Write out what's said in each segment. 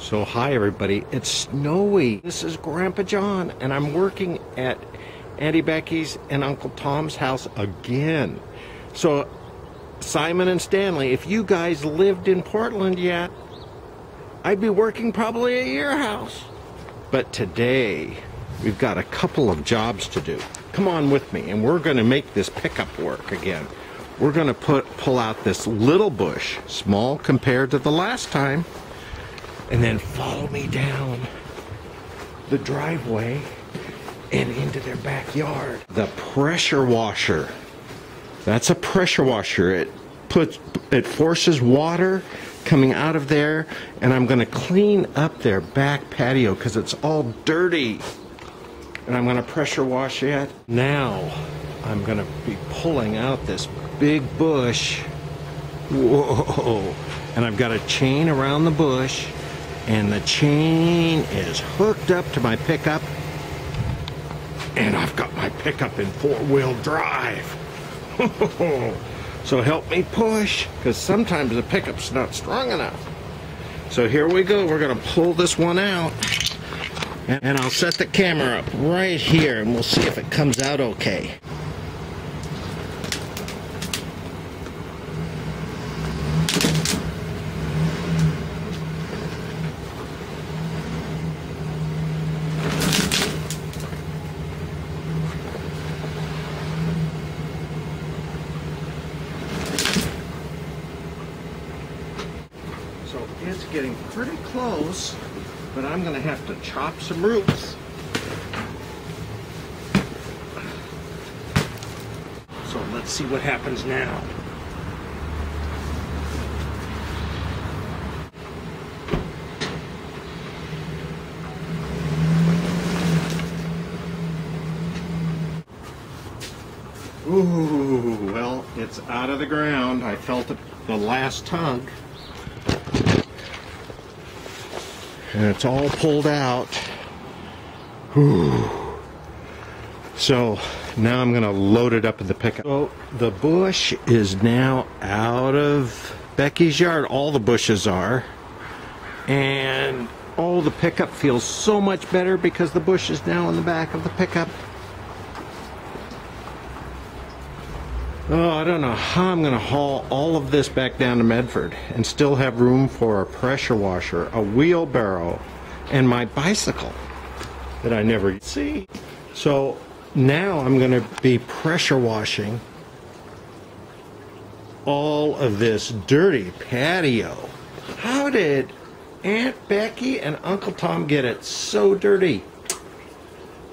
So hi everybody, it's snowy. This is Grandpa John and I'm working at Auntie Becky's and Uncle Tom's house again. So Simon and Stanley, if you guys lived in Portland yet, I'd be working probably at your house. But today we've got a couple of jobs to do. Come on with me and we're going to make this pickup work again. We're going to pull out this little bush, small compared to the last time, and then follow me down the driveway and into their backyard. The pressure washer. That's a pressure washer. It forces water coming out of there, and I'm going to clean up their back patio because it's all dirty. And I'm going to pressure wash it. Now I'm going to be pulling out this big bush. Whoa! And I've got a chain around the bush, and the chain is hooked up to my pickup, and I've got my pickup in four-wheel drive. So help me push, because sometimes the pickup's not strong enough. So here we go. We're going to pull this one out, and I'll set the camera up right here, and we'll see if it comes out okay. It's getting pretty close, but I'm going to have to chop some roots. So let's see what happens now. Ooh, well, it's out of the ground. I felt it the last tug. And it's all pulled out. Whew. So now I'm going to load it up in the pickup. So the bush is now out of Becky's yard. All the bushes are. And oh, the pickup feels so much better because the bush is now in the back of the pickup. Oh, I don't know how I'm going to haul all of this back down to Medford and still have room for a pressure washer, a wheelbarrow, and my bicycle that I never see. So now I'm going to be pressure washing all of this dirty patio. How did Aunt Becky and Uncle Tom get it so dirty?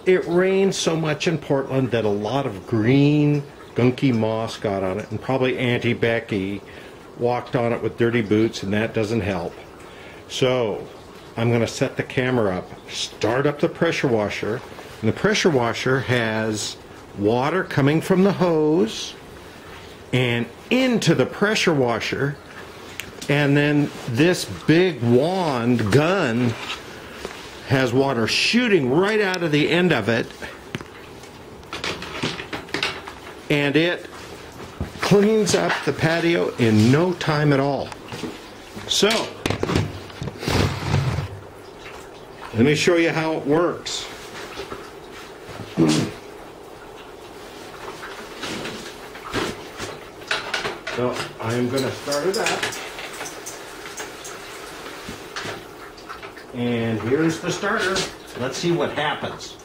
It rained so much in Portland that a lot of green gunky moss got on it, and probably Auntie Becky walked on it with dirty boots, and that doesn't help. So I'm going to set the camera up, start up the pressure washer, and the pressure washer has water coming from the hose and into the pressure washer, and then this big wand gun has water shooting right out of the end of it, and it cleans up the patio in no time at all. So, let me show you how it works. So, I'm going to start it up. And here's the starter. Let's see what happens.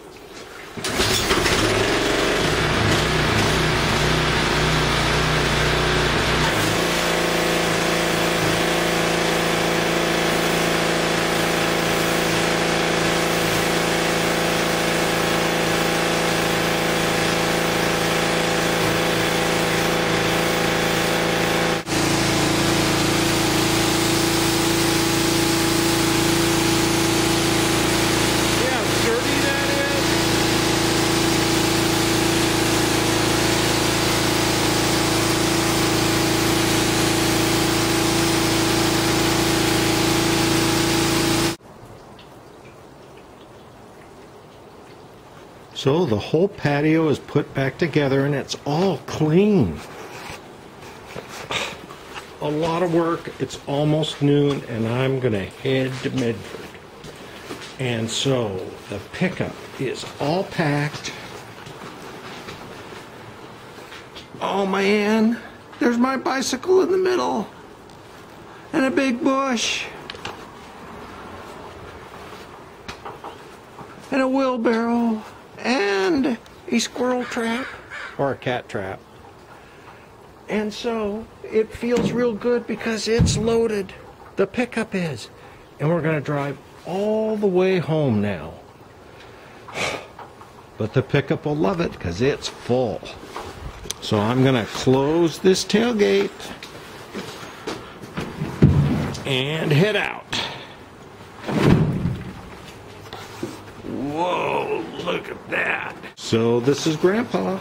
So the whole patio is put back together and it's all clean. a lot of work. It's almost noon, and I'm gonna head to Medford. And so the pickup is all packed. Oh man, there's my bicycle in the middle, and a big bush, and a wheelbarrow, and a squirrel trap, or a cat trap. And so it feels real good because it's loaded. The pickup is. And we're gonna drive all the way home now. But the pickup will love it because it's full. So I'm gonna close this tailgate and head out. Whoa, look at that. So this is Grandpa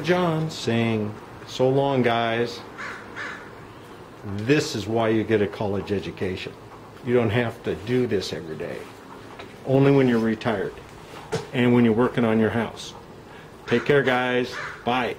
John saying, so long guys. This is why you get a college education. You don't have to do this every day. Only when you're retired and when you're working on your house. Take care, guys. Bye.